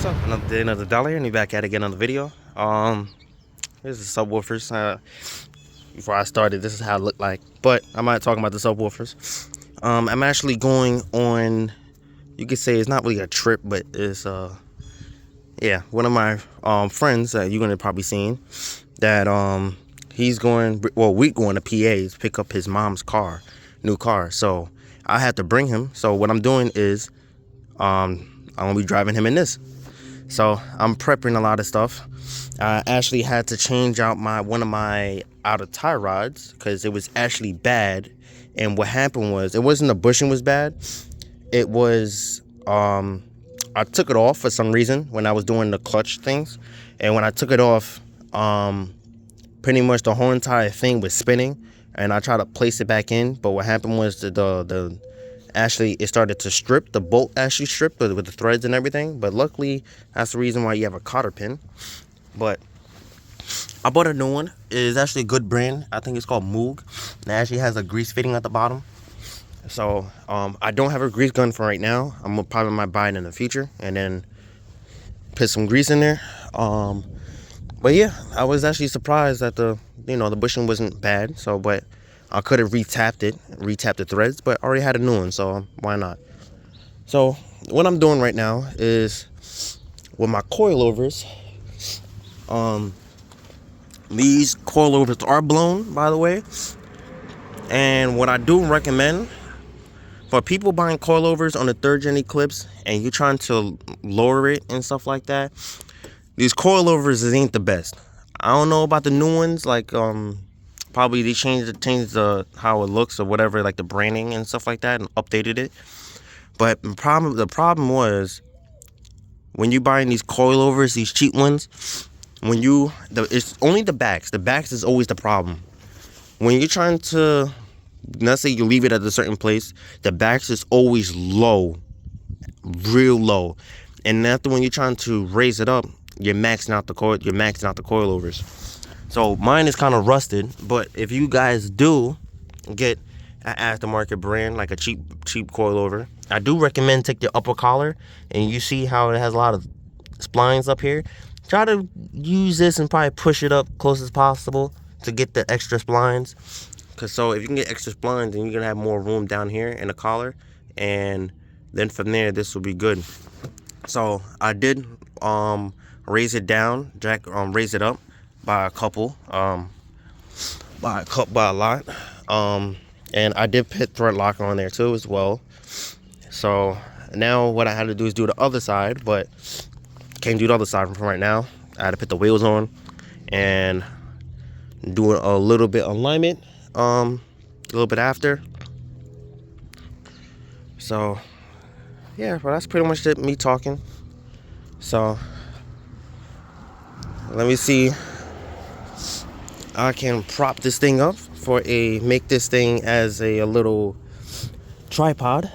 What's up? Another day, another dollar, and we back at it again on the video. Here's the subwoofers. Before I started, this is how it looked like. But I'm not talking about the subwoofers. I'm actually going on. You could say it's not really a trip, but it's yeah, one of my friends that you're gonna probably seen that he's going. Well, we're going to PA's pick up his mom's car, new car. So I had to bring him. So what I'm doing is I'm gonna be driving him in this. So I'm prepping a lot of stuff. I actually had to change out one of my outer tie rods because it was actually bad. And what happened was, it wasn't the bushing was bad. It was I took it off for some reason when I was doing the clutch things, and when I took it off, pretty much the whole entire thing was spinning, and I tried to place it back in. But what happened was the actually it started to strip. The bolt actually stripped with the threads and everything, but luckily that's the reason why you have a cotter pin. But I bought a new one. It is actually a good brand. I think it's called Moog. It actually has a grease fitting at the bottom. So I don't have a grease gun for right now. I'm probably might buy it in the future and then put some grease in there. But yeah, I was actually surprised that the bushing wasn't bad. So but I could have retapped the threads, but I already had a new one, so why not? So what I'm doing right now is with my coilovers. These coilovers are blown, by the way. And what I do recommend for people buying coilovers on the 3rd gen Eclipse and you're trying to lower it and stuff like that, these coilovers ain't the best. I don't know about the new ones, like probably they changed the how it looks or whatever, like the branding and stuff like that, and updated it. But the problem was when you buying these coilovers, these cheap ones, it's only the backs. The backs is always the problem. When you're trying to, let's say you leave it at a certain place, the backs is always low, real low, and after when you're trying to raise it up, you're maxing out the coilovers. So mine is kind of rusted, but if you guys do get an aftermarket brand, like a cheap coilover, I do recommend take the upper collar, and you see how it has a lot of splines up here. Try to use this and probably push it up close as possible to get the extra splines. So if you can get extra splines, then you're gonna have more room down here in the collar, and then from there this will be good. So I did raise it down, raise it up by a couple, by a lot, and I did put thread locker on there too as well. So now what I had to do is do the other side, but can't do the other side from right now. I had to put the wheels on and do a little bit alignment, a little bit after. So yeah, but that's pretty much it, me talking. So let me see. I can prop this thing up make this thing as a little tripod.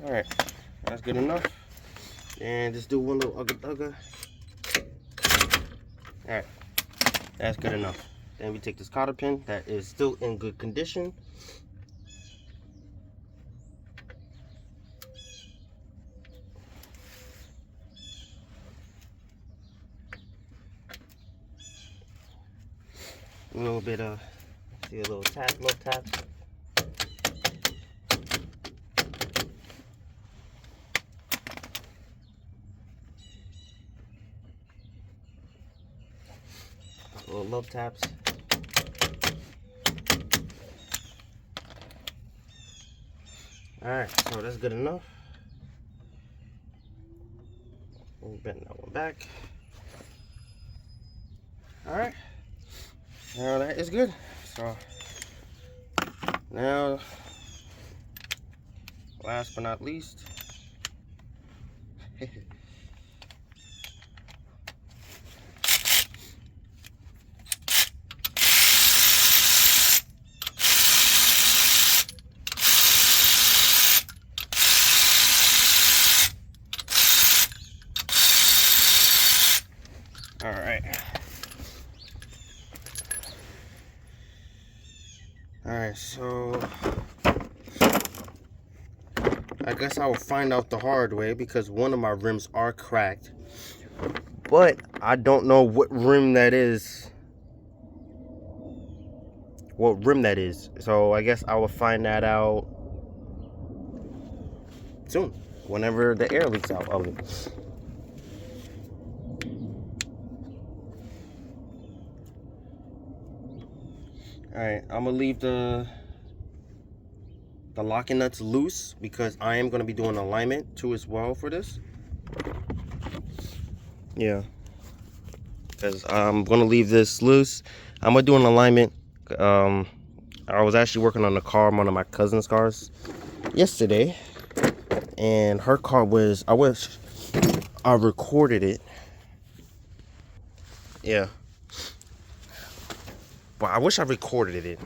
All right, that's good enough. And just do one little ugga. All right, that's good enough. Then we take this cotter pin that is still in good condition. A little bit of, see a little tap. Little love taps. Alright, so that's good enough. We'll bend that one back. Alright. Now that is good. So now, last but not least, all right. Alright, so So I guess I will find out the hard way because one of my rims are cracked, but I don't know what rim that is. So I guess I will find that out soon, whenever the air leaks out of it. Alright, I'm gonna leave the locking nuts loose because I am gonna be doing alignment too as well for this. Yeah, because I'm gonna leave this loose. I'm gonna do an alignment. I was actually working on a car, one of my cousin's cars, yesterday, and her car was, I wish I recorded it. Yeah, but I wish I recorded it.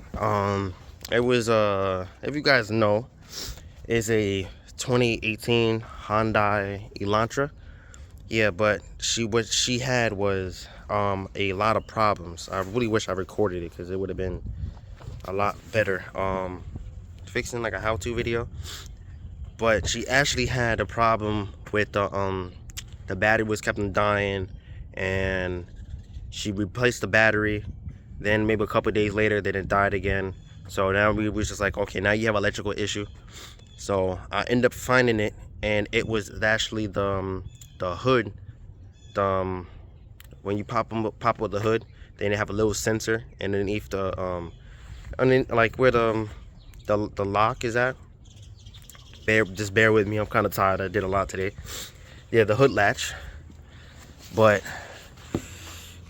It was if you guys know, it's a 2018 Hyundai Elantra. Yeah, but what she had was a lot of problems. I really wish I recorded it because it would have been a lot better. Fixing like a how-to video. But she actually had a problem with the battery was kept on dying, and she replaced the battery. Then maybe a couple of days later, then it died again. So now we was just like, okay, now you have an electrical issue. So I ended up finding it, and it was actually the hood. When you pop with the hood, then they have a little sensor underneath the like where the lock is at. Just bear with me, I'm kind of tired. I did a lot today. Yeah, the hood latch. But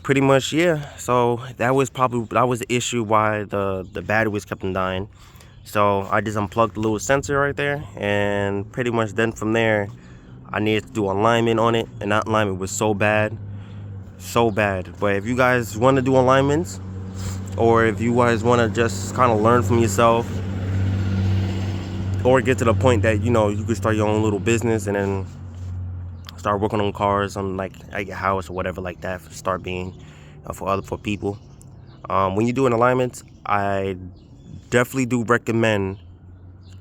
pretty much, yeah. So that was the issue why the battery was kept on dying. So I just unplugged the little sensor right there, and pretty much then from there I needed to do alignment on it, and that alignment was so bad. But if you guys want to do alignments, or if you guys want to just kind of learn from yourself, or get to the point that, you know, you could start your own little business and then start working on cars on like at your house or whatever like that, start being for people. When you're doing alignments, I definitely do recommend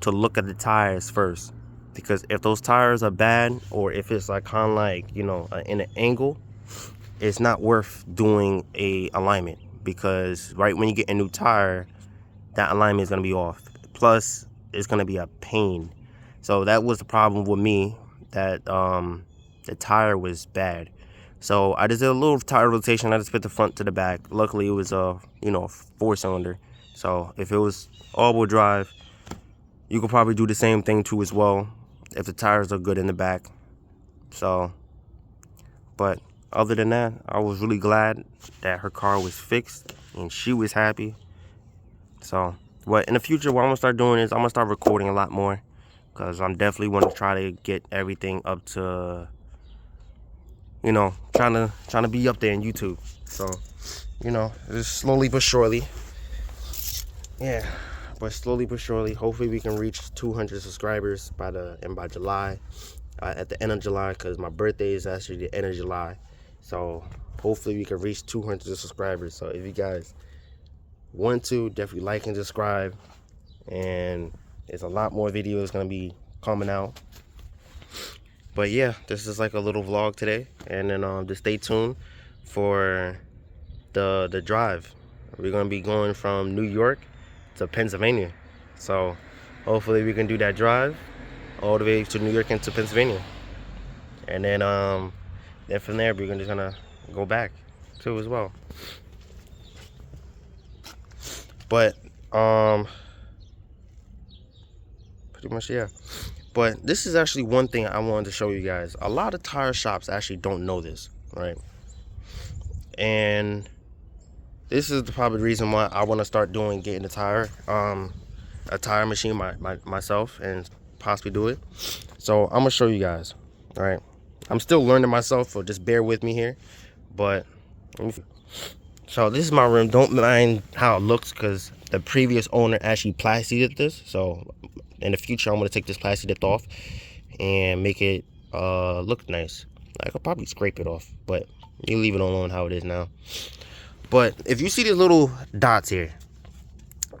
to look at the tires first, because if those tires are bad, or if it's like kind of like, you know, in an angle, it's not worth doing a alignment, because right when you get a new tire, that alignment is going to be off. Plus it's going to be a pain. So that was the problem with me, that the tire was bad. So I just did a little tire rotation. I just put the front to the back. Luckily it was a 4-cylinder. So if it was all-wheel drive, you could probably do the same thing too as well, if the tires are good in the back. So, but other than that, I was really glad that her car was fixed and she was happy. So, but in the future, what I'm gonna start doing is I'm gonna start recording a lot more, because I'm definitely want to try to get everything up to, trying to be up there in YouTube. So, just slowly but surely. Yeah, but slowly but surely, hopefully we can reach 200 subscribers by July, at the end of July, because my birthday is actually the end of July. So hopefully we can reach 200 subscribers. So if you guys want to, definitely like and subscribe, and there's a lot more videos gonna be coming out. But yeah, this is like a little vlog today, and then just stay tuned for the drive. We're gonna be going from New York to Pennsylvania, so hopefully we can do that drive all the way to New York and to Pennsylvania, and then from there we're just gonna go back too as well. But pretty much, yeah. But this is actually one thing I wanted to show you guys. A lot of tire shops actually don't know this, right? And this is probably the reason why I want to start getting a tire machine myself, and possibly do it. So I'm gonna show you guys. All right, I'm still learning myself, so just bear with me here. But so this is my rim. Don't mind how it looks, because the previous owner actually plastic this. So in the future, I'm gonna take this plastic off and make it look nice. I could probably scrape it off, but you leave it alone how it is now. But if you see these little dots here,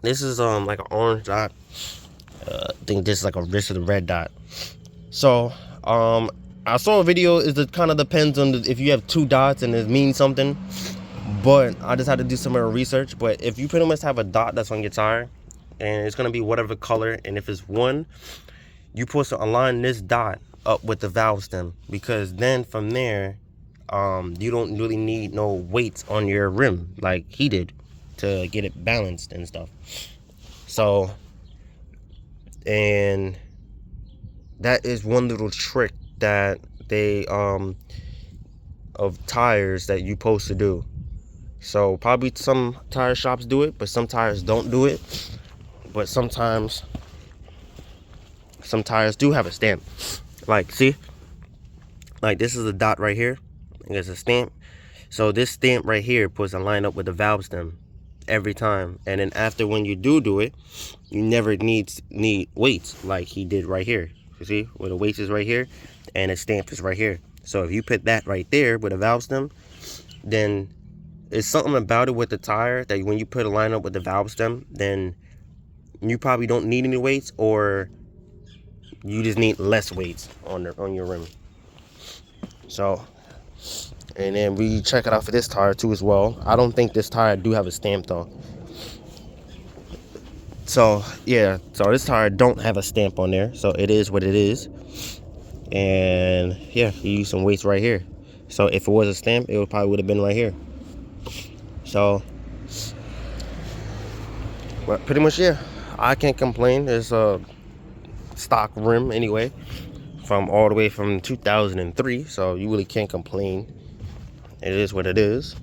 This is like an orange dot. I think this is like this is a red dot. So I saw a video. It kind of depends on if you have 2 dots and it means something. But I just had to do some more research. But if you pretty much have a dot that's on your tire, and it's gonna be whatever color, and if it's 1, you're supposed to align this dot up with the valve stem, because then from there, you don't really need no weights on your rim like he did to get it balanced and stuff. So, and that is one little trick that they of tires that you supposed to do. So probably some tire shops do it, but some tires don't do it. But sometimes some tires do have a stamp. Like, see, like this is a dot right here. There's a stamp. So this stamp right here puts to line up with the valve stem every time. And then after, when you do it, you never need weights like he did right here. You see where the weights is right here and the stamp is right here. So if you put that right there with a valve stem, then it's something about it with the tire that when you put a line up with the valve stem, then you probably don't need any weights, or you just need less weights on your rim. So, and then we check it out for this tire too as well. I don't think this tire do have a stamp though. So yeah, so this tire don't have a stamp on there, so it is what it is. And yeah, you use some weights right here. So if it was a stamp, it probably would have been right here. So, but pretty much, yeah, I can't complain. It's a stock rim anyway, from all the way from 2003. So you really can't complain. It is what it is.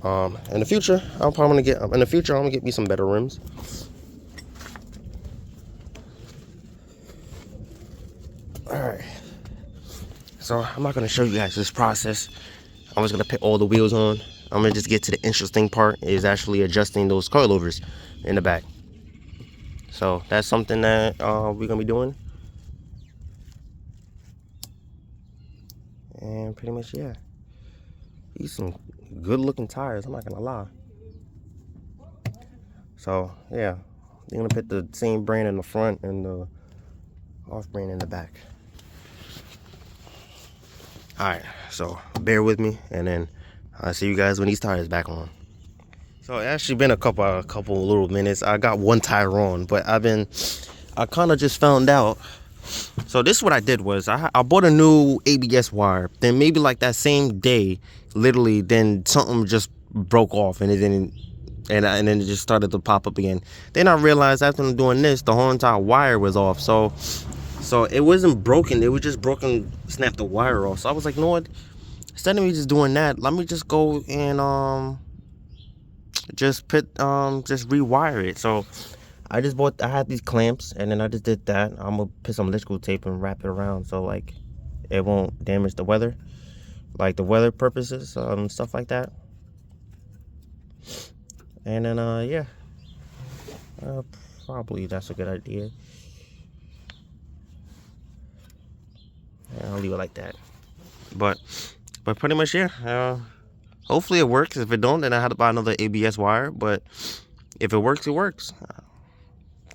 In the future, I'm gonna get me some better rims. All right. So I'm not gonna show you guys this process. I'm just gonna put all the wheels on. I'm gonna just get to the interesting part, is actually adjusting those coilovers in the back. So that's something that we're gonna be doing. And pretty much, yeah, these some good looking tires, I'm not gonna lie. So yeah, you're gonna put the same brand in the front and the off brand in the back. All right, so bear with me, and then I'll see you guys when these tires back on. So it actually been a couple little minutes. I got one tire on, but I kind of just found out. So this is what I did was I bought a new ABS wire. Then maybe like that same day, literally, then something just broke off, and it didn't, and then it just started to pop up again. Then I realized after I'm doing this, the whole entire wire was off. So it wasn't broken. It was just broken, snapped the wire off. So I was like, you know what? Instead of me just doing that, let me just go and just rewire it. So I had these clamps, and then I just did that. I'm gonna put some electrical tape and wrap it around so like it won't damage the weather, like the weather purposes, stuff like that. And then yeah, probably that's a good idea. And I'll leave it like that. But pretty much, yeah. Hopefully it works. If it don't, then I have to buy another ABS wire. But if it works, it works.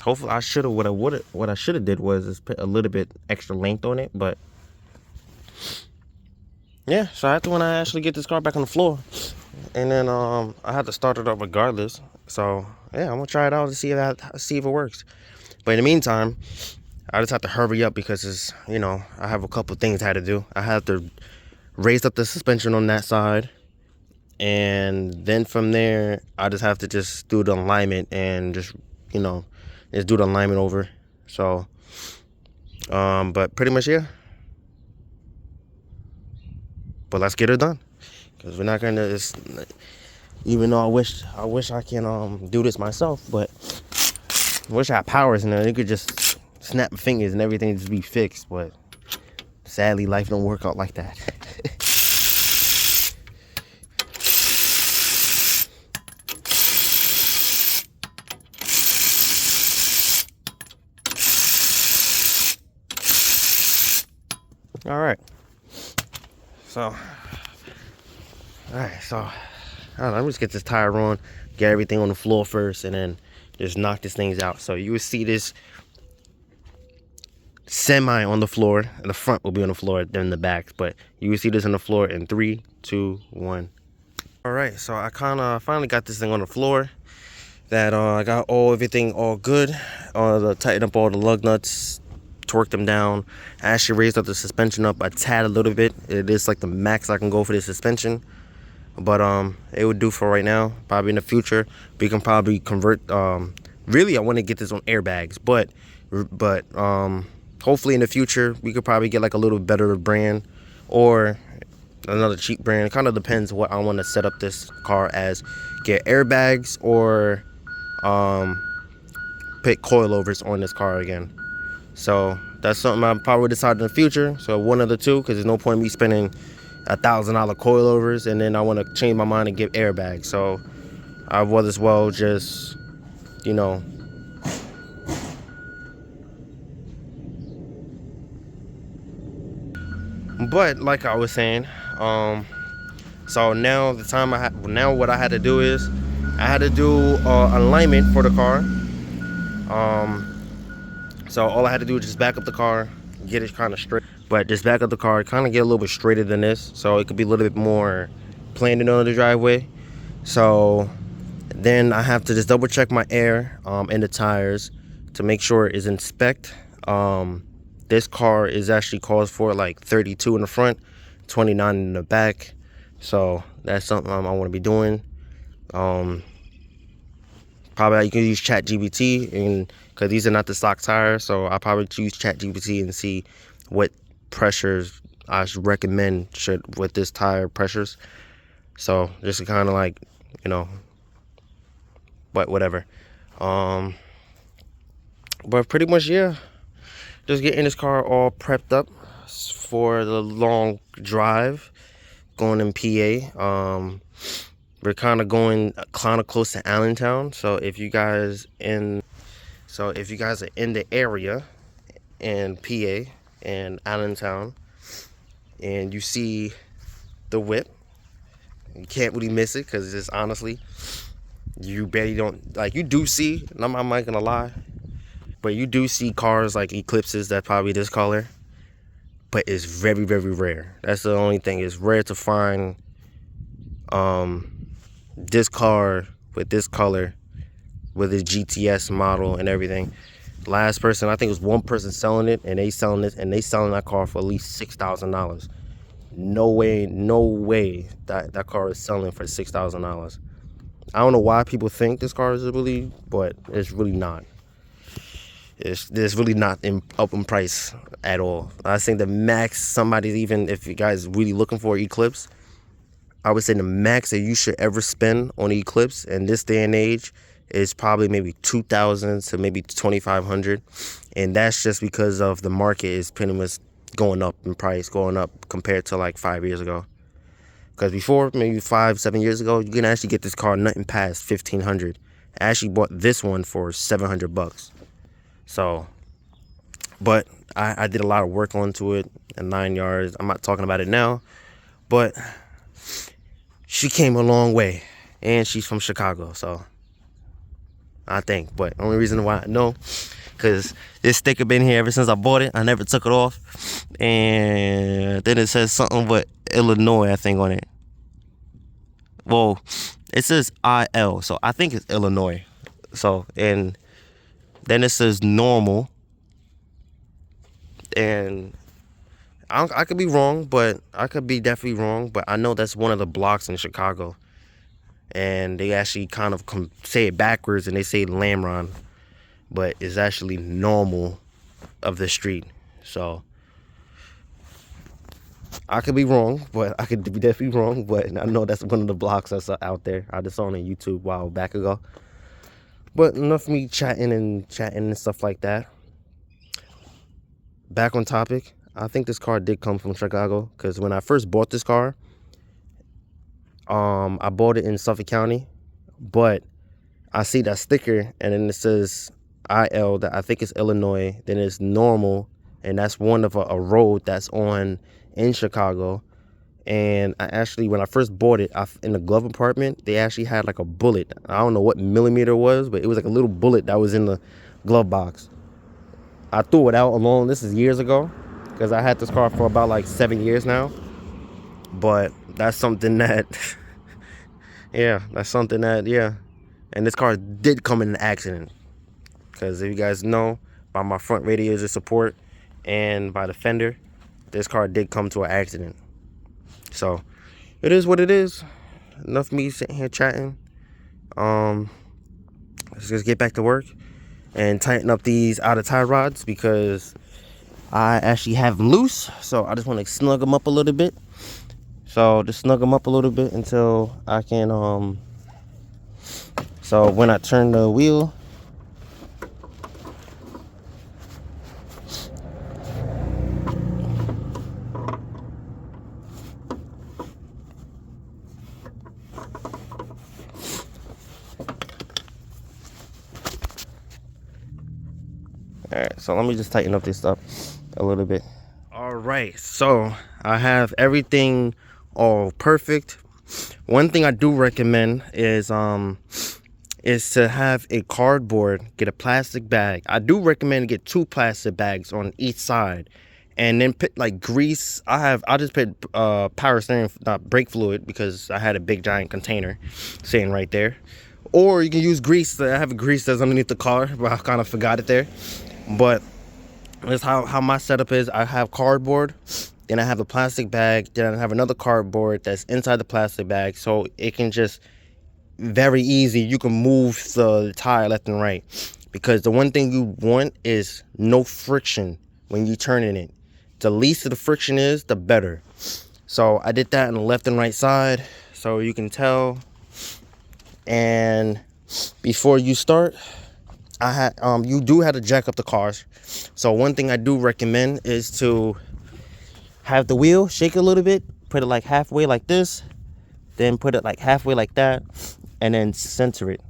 Hopefully, what I should have did was just put a little bit extra length on it. But yeah, so after when I actually get this car back on the floor, and then I have to start it up regardless. So yeah, I'm gonna try it out to see if it works. But in the meantime, I just have to hurry up because it's, I have a couple things I had to do. I have to raise up the suspension on that side, and then from there I just have to just do the alignment and just do the alignment over. So but pretty much, yeah. But let's get it done, because we're not gonna even though I wish I can do this myself, but I wish I had powers in there. It could just snap my fingers and everything just be fixed, but sadly life don't work out like that. All right, so let me just get this tire on, get everything on the floor first, and then just knock these things out. So you will see this semi on the floor, and the front will be on the floor, then the back. But you will see this on the floor in 3, 2, 1. All right, so I kind of finally got this thing on the floor. That I got everything all good. Tightened up all the lug nuts, torqued them down. I actually raised up the suspension up a tad a little bit. It is like the max I can go for the suspension, but it would do for right now. Probably in the future we can probably convert. Really, I want to get this on airbags, but hopefully in the future we could probably get like a little better brand or another cheap brand. It kind of depends what I want to set up this car as. Get airbags or put coilovers on this car again. So that's something I'll probably decide in the future. So one of the two, because there's no point in me spending $1,000 coilovers and then I want to change my mind and get airbags. So I would as well just, you know, but like I was saying, so now what I had to do is I had to do alignment for the car. So all I had to do was just back up the car, get it kind of straight. But just back up the car, kind of get a little bit straighter than this, so it could be a little bit more planted on the driveway. So then I have to just double check my air in the tires to make sure it is in spec. This car is actually calls for like 32 in the front, 29 in the back. So that's something I want to be doing. Probably you can use ChatGPT, and because these are not the stock tires, so I'll probably use ChatGPT and see what pressures I should recommend with this tire pressures. So just to kind of like, you know, but whatever. But pretty much, yeah, just getting this car all prepped up for the long drive going in PA. We're kind of going kind of close to Allentown, so if you guys are in the area in PA and Allentown and you see the whip, you can't really miss it, because it's honestly, you barely don't, like, you do see, and I'm not gonna lie, but you do see cars like Eclipses that probably this color, but it's very, very rare. That's the only thing. It's rare to find this car with this color with its GTS model and everything. Last person, I think it was one person selling it, and they selling that car for at least $6,000. No way that car is selling for $6,000. I don't know why people think this car is really, but it's really not. It's really not up in price at all. I think the max somebody's, even if you guys really looking for Eclipse, I would say the max that you should ever spend on Eclipse in this day and age is probably maybe $2,000 to maybe $2,500, and that's just because of the market is pretty much going up in price, going up compared to like 5 years ago. Because before, maybe 5-7 years ago, you can actually get this car nothing past $1,500. I actually bought this one for $700. So, but I did a lot of work onto it in 9 yards. I'm not talking about it now, but she came a long way, and she's from Chicago, so I think. But only reason why I know, because this sticker been here ever since I bought it. I never took it off, and then it says something but Illinois, I think, on it. Well, it says IL, so I think it's Illinois. So, and then it says normal, and I could be wrong, but I could be definitely wrong, but I know that's one of the blocks in Chicago, and they actually kind of say it backwards, and they say Lamron, but it's actually normal of the street. So I could be wrong, but I could be definitely wrong, but I know that's one of the blocks that's out there. I just saw it on YouTube a while back ago. But enough of me chatting and stuff like that. Back on topic, I think this car did come from Chicago, because when I first bought this car, I bought it in Suffolk County, but I see that sticker, and then it says IL, that I think it's Illinois, then it's normal, and that's one of a road that's on in Chicago, And I actually, when I first bought it, in the glove compartment, they actually had like a bullet. I don't know what millimeter it was, but it was like a little bullet that was in the glove box. I threw it out alone. This is years ago, because I had this car for about like 7 years now. But that's something that, yeah, yeah. And this car did come in an accident, because if you guys know, by my front radiator support and by the fender, this car did come to an accident. So it is what it is. Enough me sitting here chatting. Let's just get back to work and tighten up these outer tie rods, because I actually have them loose. So I just want to snug them up a little bit. So just snug them up a little bit until I can so when I turn the wheel, all right, so let me just tighten up this stuff a little bit. All right, so I have everything all perfect. One thing I do recommend is to have a cardboard, get a plastic bag. I do recommend to get 2 plastic bags on each side, and then put like grease. I just put power steering, not brake fluid, because I had a big giant container sitting right there. Or you can use grease. I have a grease that's underneath the car, but I kind of forgot it there. But that's how my setup is. I have cardboard, then I have a plastic bag, then I have another cardboard that's inside the plastic bag, so it can just very easy. You can move the tire left and right, because the one thing you want is no friction when you turning it. The least of the friction is, the better. So I did that on the left and right side, so you can tell. And before you start, I had you do have to jack up the cars. So one thing I do recommend is to have the wheel shake a little bit, put it like halfway like this, then put it like halfway like that, and then center it.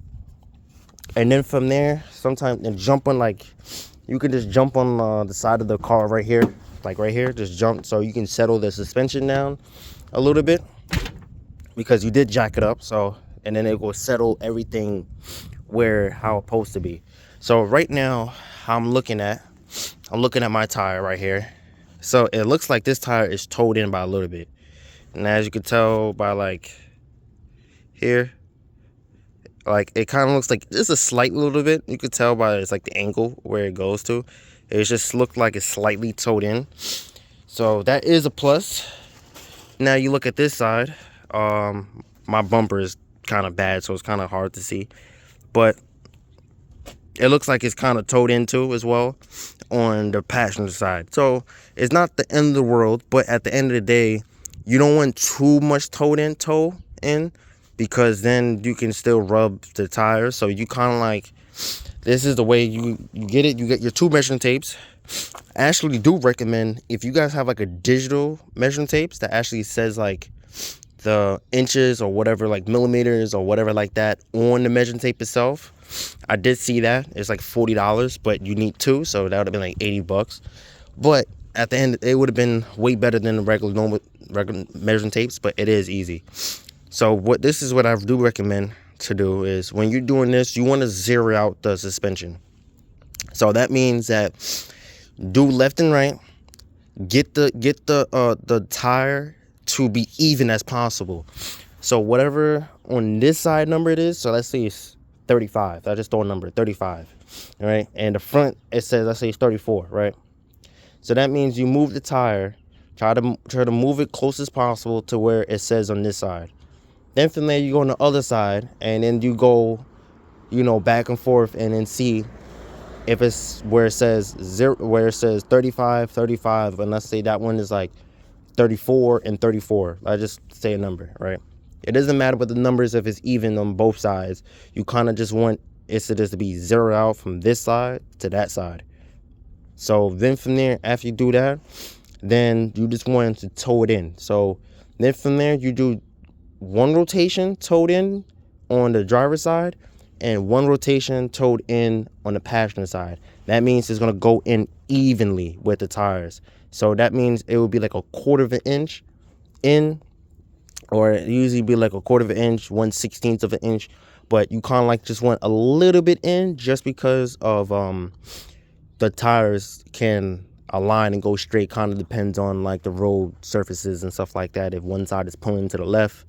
And then from there, sometimes and jump on, like, you can just jump on the side of the car right here, like right here, just jump, so you can settle the suspension down a little bit, because you did jack it up. So, and then it will settle everything how it's supposed to be. So right now, I'm looking at my tire right here. So it looks like this tire is towed in by a little bit, and as you can tell by like here, like it kind of looks like just a slight little bit. You could tell by it's like the angle where it goes to. It just looked like it's slightly towed in, so that is a plus. Now you look at this side, my bumper is kind of bad, so it's kind of hard to see, but it looks like it's kind of towed into as well on the passenger side. So it's not the end of the world, but at the end of the day, you don't want too much toe in, because then you can still rub the tires. So you kind of like, this is the way you get it. You get your 2 measuring tapes. I actually do recommend, if you guys have like a digital measuring tapes that actually says like the inches or whatever, like millimeters or whatever like that on the measuring tape itself. I did see that it's like $40, but you need 2, so that would have been like $80. But at the end, it would have been way better than the regular measuring tapes, but it is easy. So this is what I do recommend to do is, when you're doing this, you want to zero out the suspension. So that means that do left and right, get the tire to be even as possible. So whatever on this side number it is, so let's say it's 35. I just throw a number, 35. All right, and the front, it says, let's say it's 34, right? So that means you move the tire, try to move it close as possible to where it says on this side. Then from there, you go on the other side, and then you go, back and forth, and then see if it's where it says 35, 35, and let's say that one is like 34 and 34. I just say a number, right? It doesn't matter what the numbers, if it's even on both sides. You kind of just want it to just be zeroed out from this side to that side. So then from there, after you do that, then you just want to toe it in. So then from there, you do 1 rotation towed in on the driver's side and 1 rotation towed in on the passenger side. That means it's going to go in evenly with the tires. So that means it will be like a 1/4 inch in or it usually be like a 1/4 of an inch, 1/16 of an inch, but you kind of like just want a little bit in just because of the tires can align and go straight. Kind of depends on like the road surfaces and stuff like that. If one side is pulling to the left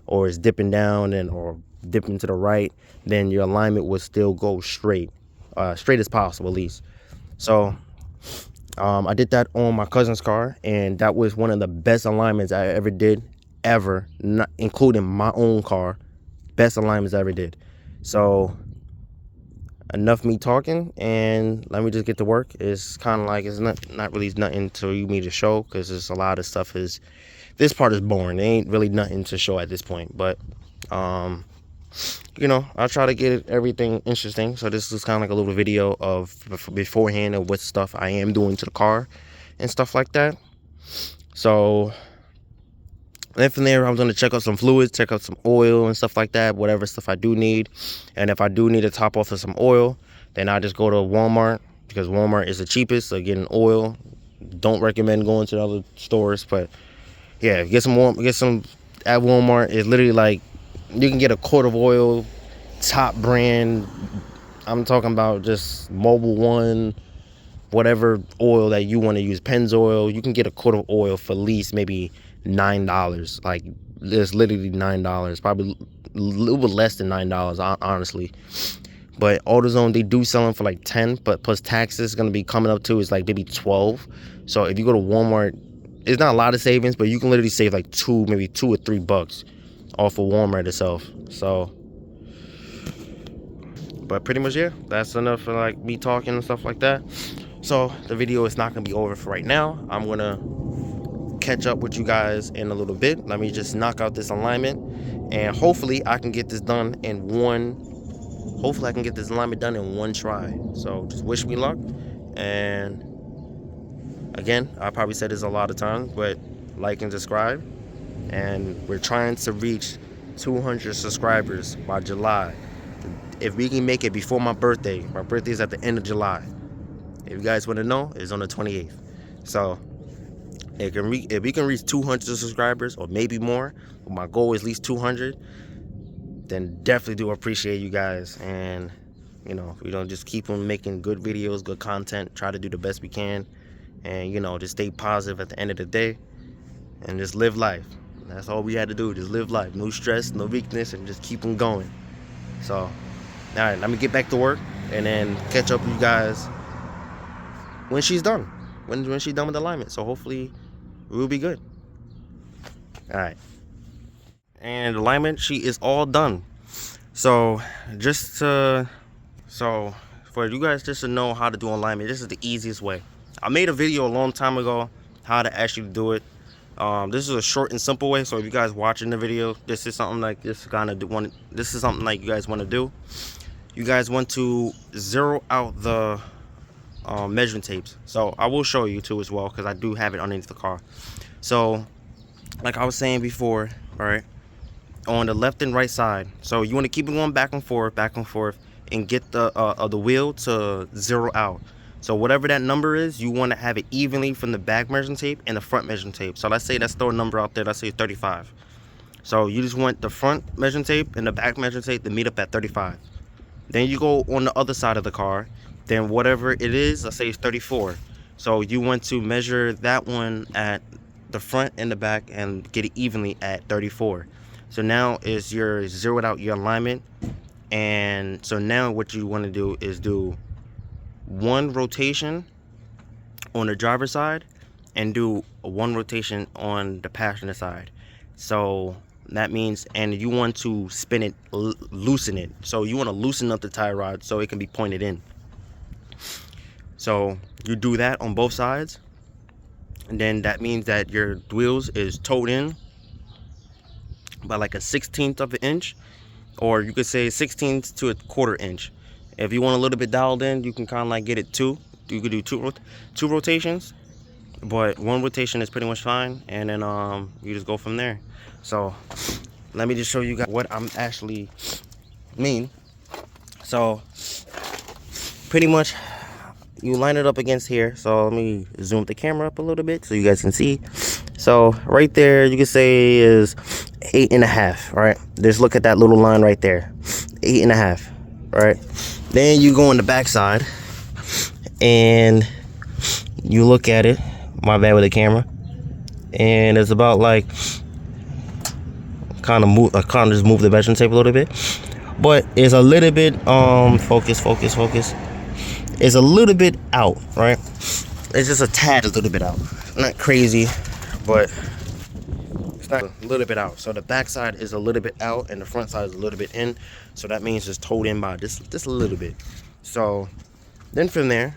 or is dipping down and or dipping to the right, then your alignment will still go straight, straight as possible at least. So I did that on my cousin's car, and that was one of the best alignments I ever did, ever, not including my own car. Best alignments I ever did. So enough me talking, and let me just get to work. It's kind of like it's not really nothing to me to show, because there's a lot of stuff is, this part is boring. There ain't really nothing to show at this point, but you know, I'll try to get everything interesting. So this is kind of like a little video of beforehand of what stuff I am doing to the car and stuff like that. So then from there, I'm going to check out some fluids, check out some oil and stuff like that, whatever stuff I do need. And if I do need to top off of some oil, then I just go to Walmart, because Walmart is the cheapest of getting oil. Don't recommend going to the other stores, but yeah, get some at Walmart. It's literally like you can get a quart of oil, top brand. I'm talking about just Mobile One, whatever oil that you want to use, Pennzoil. You can get a quart of oil for at least maybe $9. Like, it's literally $9, probably a little bit less than $9, honestly. But AutoZone, they do sell them for like 10, but plus taxes gonna be coming up to is like maybe 12. So if you go to Walmart, it's not a lot of savings, but you can literally save like maybe $2 or $3 off of Walmart itself. So, but pretty much, yeah, that's enough for like me talking and stuff like that. So the video is not gonna be over for right now. I'm gonna catch up with you guys in a little bit. Let me just knock out this alignment, and hopefully I can get this done in one. Hopefully I can get this alignment done in one try. So just wish me luck. And again, I probably said this a lot of times, but like and subscribe. And we're trying to reach 200 subscribers by July. If we can make it before my birthday is at the end of July. If you guys want to know, it's on the 28th. So if we can reach 200 subscribers or maybe more, my goal is at least 200, then definitely do appreciate you guys. And you know, just keep on making good videos, good content, try to do the best we can, and you know, just stay positive at the end of the day, and just live life. That's all we had to do, just live life. No stress, no weakness, and just keep on going. So all right, let me get back to work and then catch up with you guys when she's done, when she's done with the alignment. So hopefully we'll be good. All right, and alignment, she is all done. So so for you guys just to know how to do alignment, this is the easiest way. I made a video a long time ago how to actually do it. This is a short and simple way. So if you guys watching the video, this is something like this is something like you guys want to do. You guys want to zero out the measuring tapes. So I will show you too as well, because I do have it underneath the car. So like I was saying before, all right, on the left and right side, so you want to keep it going back and forth, and get the wheel to zero out. So whatever that number is, you want to have it evenly from the back measuring tape and the front measuring tape. So let's say let's throw a number out there, let's say 35. So you just want the front measuring tape and the back measuring tape to meet up at 35. Then you go on the other side of the car, then whatever it is, let's say it's 34. So you want to measure that one at the front and the back and get it evenly at 34. So now is your zeroed out your alignment. And so now what you want to do is do one rotation on the driver's side and do one rotation on the passenger side. So that means, and you want to spin it, loosen it. So you want to loosen up the tie rod so it can be pointed in. So you do that on both sides, and then that means that your wheels is towed in by like a 1/16 of an inch, or you could say 1/16 to a 1/4 inch. If you want a little bit dialed in, you can kind of like get it two. You could do two rotations, but one rotation is pretty much fine, and then you just go from there. So let me just show you guys what I'm actually mean. So pretty much you line it up against here. So let me zoom the camera up a little bit so you guys can see. So right there, you can say is 8.5. Right. Just look at that little line right there, 8.5. Right. Then you go on the back side and you look at it. My bad with the camera. And it's about like kind of just move the measuring tape a little bit, but it's a little bit focus. It's a little bit out, right? It's just a tad, a little bit out. Not crazy, but it's not a little bit out. So the back side is a little bit out, and the front side is a little bit in. So that means it's towed in by just a little bit. So then from there,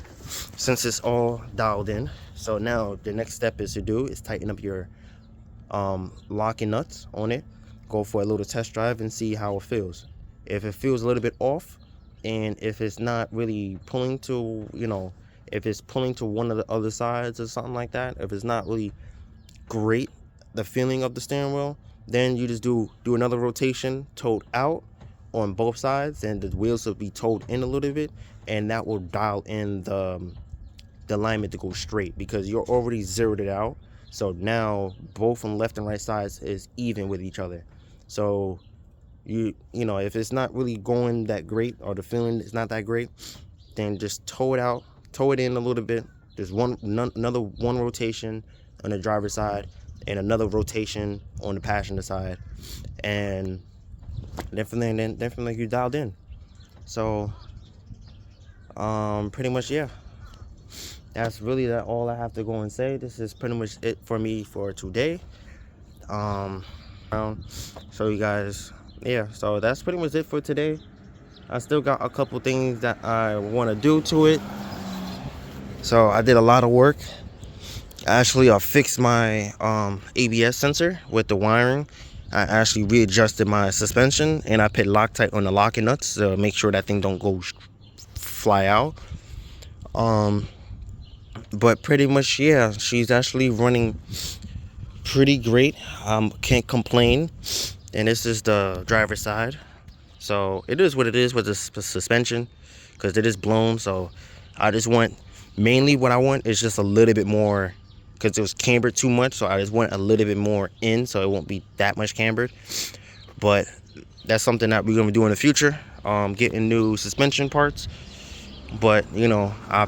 since it's all dialed in, so now the next step is to do is tighten up your locking nuts on it. Go for a little test drive and see how it feels. If it feels a little bit off, and if it's not really pulling to, if it's pulling to one of the other sides or something like that, if it's not really great, the feeling of the steering wheel, then you just do another rotation, towed out on both sides, and the wheels will be towed in a little bit, and that will dial in the alignment to go straight, because you're already zeroed it out. So now both from left and right sides is even with each other. So you know, if it's not really going that great, or the feeling is not that great, then just tow it in a little bit. There's another one rotation on the driver's side and another rotation on the passenger side, and then from there you dialed in. So pretty much, yeah, that's really all I have to go and say. This is pretty much it for me for today. So you guys, yeah, so that's pretty much it for today. I still got a couple things that I want to do to it. So I did a lot of work. Actually, I fixed my ABS sensor with the wiring. I actually readjusted my suspension, and I put Loctite on the locking nuts to make sure that thing don't go fly out. But pretty much, yeah, she's actually running pretty great. Can't complain. And this is the driver's side. So it is what it is with the suspension, because it is blown. So I just want, mainly what I want is just a little bit more, because it was cambered too much. So I just want a little bit more in, so it won't be that much cambered. But that's something that we're gonna do in the future. Getting new suspension parts. But you know, I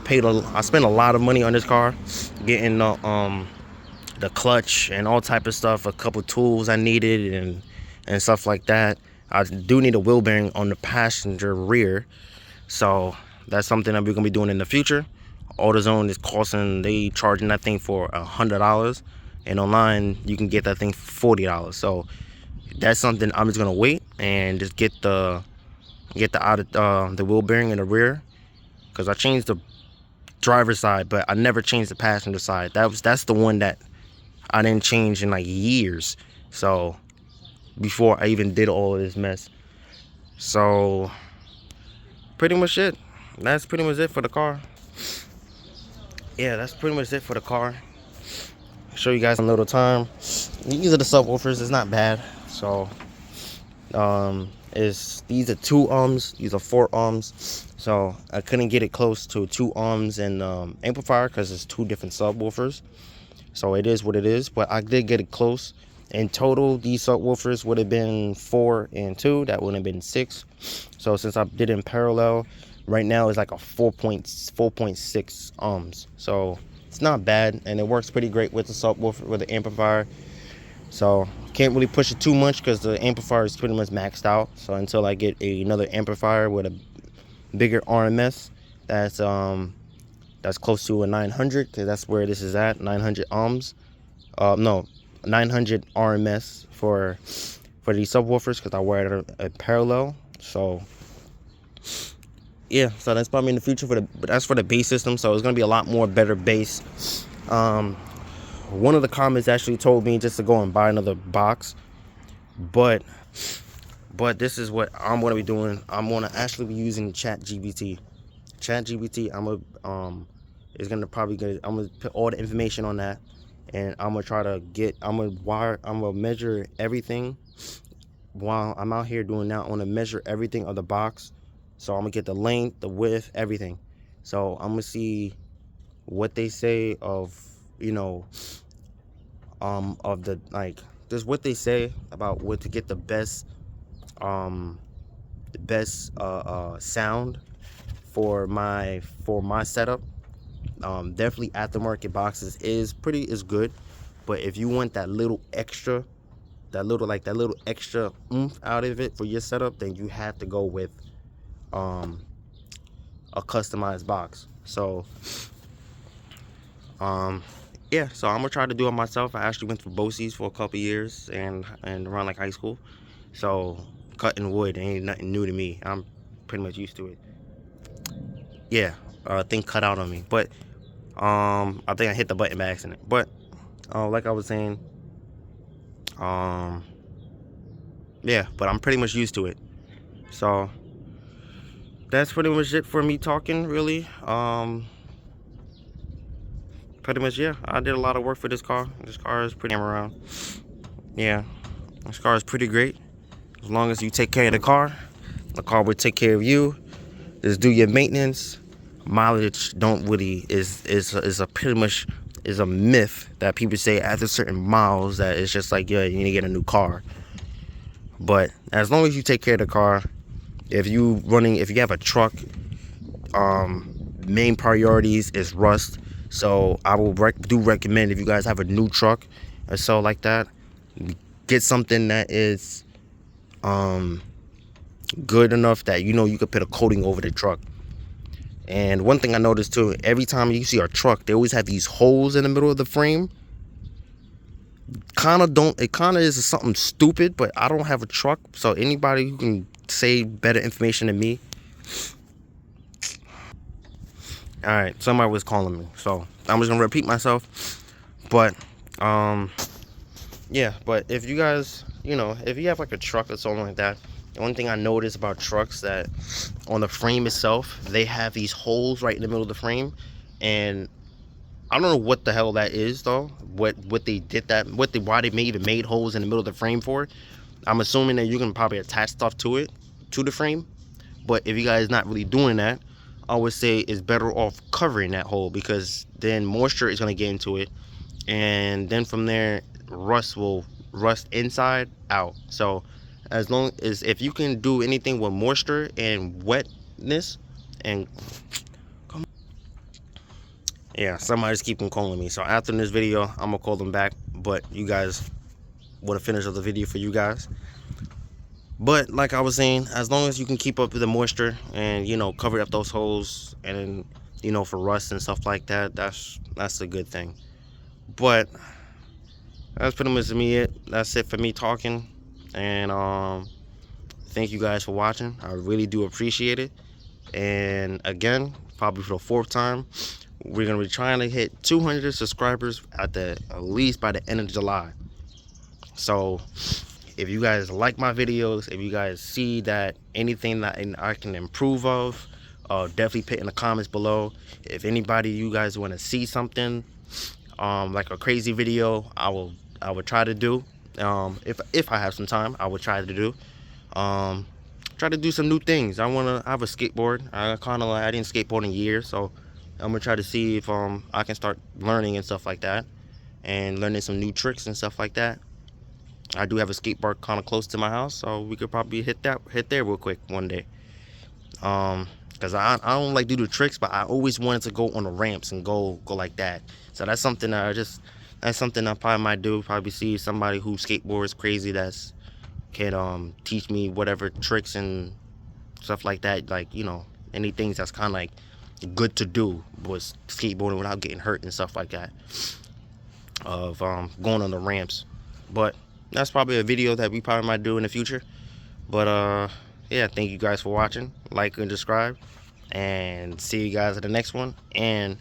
spent a lot of money on this car, getting the clutch and all type of stuff, a couple tools I needed, and stuff like that. I do need a wheel bearing on the passenger rear, so that's something that we're gonna be doing in the future. AutoZone is they charging that thing for $100, and online you can get that thing for $40. So that's something I'm just gonna wait and just get the wheel bearing in the rear, because I changed the driver's side, but I never changed the passenger side. That's the one that I didn't change in like years. So before I even did all of this mess. So pretty much it. That's pretty much it for the car. Yeah, that's pretty much it for the car. I'll show you guys in a little time. These are the subwoofers. It's not bad. So these are 2 ohms, these are 4 ohms. So I couldn't get it close to 2 ohms and amplifier, because it's 2 different subwoofers. So it is what it is, but I did get it close. In total, these subwoofers would have been 4 and 2. That would have been 6. So since I did it in parallel, right now it's like a 4.6 ohms. So it's not bad, and it works pretty great with the subwoofer, with the amplifier. So can't really push it too much, because the amplifier is pretty much maxed out. So until I get another amplifier with a bigger RMS, that's close to a 900, because that's where this is at, 900 ohms. No, 900 RMS for these subwoofers, because I wear it a parallel. So yeah, so that's probably in the future but that's for the bass system. So it's gonna be a lot more better bass. One of the comments actually told me just to go and buy another box, but this is what I'm gonna be doing. I'm gonna actually be using ChatGPT. I'm gonna put all the information on that, and I'm gonna measure everything while I'm out here doing that. I want to measure everything of the box. So I'm gonna get the length, the width, everything. So I'm gonna see what they say of, of the, like, just what they say about what to get the best sound for my setup. Definitely aftermarket boxes is good, but if you want that little extra, that little extra oomph out of it for your setup, then you have to go with a customized box. So yeah, so I'm gonna try to do it myself. I actually went through BOCES for a couple years and around like high school, so cutting wood ain't nothing new to me. I'm pretty much used to it. Yeah, thing cut out on me, but I think I hit the button by accident. But like I was saying, yeah, but I'm pretty much used to it. So that's pretty much it for me talking, really. Pretty much, yeah, I did a lot of work for this car. This car is pretty around. Yeah, this car is pretty great. As long as you take care of the car will take care of you. Just do your maintenance. Mileage don't really is a pretty much is a myth that people say after certain miles that it's just like, yeah, you need to get a new car. But as long as you take care of the car, if you have a truck, main priorities is rust. So I will recommend, if you guys have a new truck or so like that, get something that is good enough that you could put a coating over the truck. And one thing I noticed too, every time you see a truck, they always have these holes in the middle of the frame. It kind of is something stupid, but I don't have a truck, so anybody who can say better information than me. All right, somebody was calling me, so I'm just gonna repeat myself. But yeah, but if you guys, if you have like a truck or something like that, the one thing I noticed about trucks, that on the frame itself, they have these holes right in the middle of the frame, and I don't know what the hell that is though. What they did that, why they even made holes in the middle of the frame for. I'm assuming that you can probably attach stuff to the frame. But if you guys not really doing that, I would say it's better off covering that hole, because then moisture is gonna get into it, and then from there rust will rust inside out. So as long as, if you can do anything with moisture and wetness, and yeah, somebody's keeping calling me. So after this video, I'm gonna call them back. But you guys want to finish up the video for you guys. But like I was saying, as long as you can keep up with the moisture and cover up those holes, and for rust and stuff like that, that's a good thing. But that's pretty much that's it for me talking. And thank you guys for watching. I really do appreciate it. And again, probably for the fourth time, we're gonna be trying to hit 200 subscribers at least by the end of July. So if you guys like my videos, if you guys see that anything that I can improve of, definitely put in the comments below. If anybody, you guys want to see something like a crazy video, I will try to do. If I have some time, I will try to do. Try to do some new things. I have a skateboard. I didn't skateboard in years, so I'm gonna try to see if I can start learning and stuff like that, and learning some new tricks and stuff like that. I do have a skate park kind of close to my house, so we could probably hit there real quick one day. Because I don't like do the tricks, but I always wanted to go on the ramps and go like that. So that's something that's something I probably might do. Probably see somebody who skateboards crazy can teach me whatever tricks and stuff like that. Like anything that's kind of like good to do was skateboarding without getting hurt and stuff like that. Of going on the ramps. But that's probably a video that we probably might do in the future. But yeah, thank you guys for watching. Like and subscribe, and see you guys at the next one. And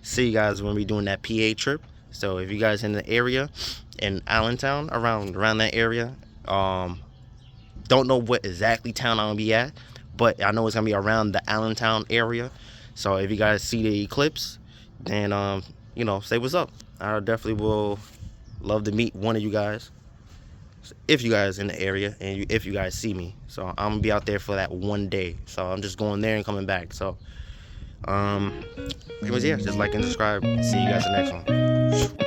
see you guys when we're doing that PA trip. So if you guys in the area in Allentown, around that area, don't know what exactly town I'm gonna be at, but I know it's gonna be around the Allentown area. So if you guys see the Eclipse, then say what's up. I definitely will love to meet one of you guys, if you guys in the area, and if you guys see me. So I'm gonna be out there for that one day, so I'm just going there and coming back. So pretty much, yeah, just like and subscribe. See you guys in the next one.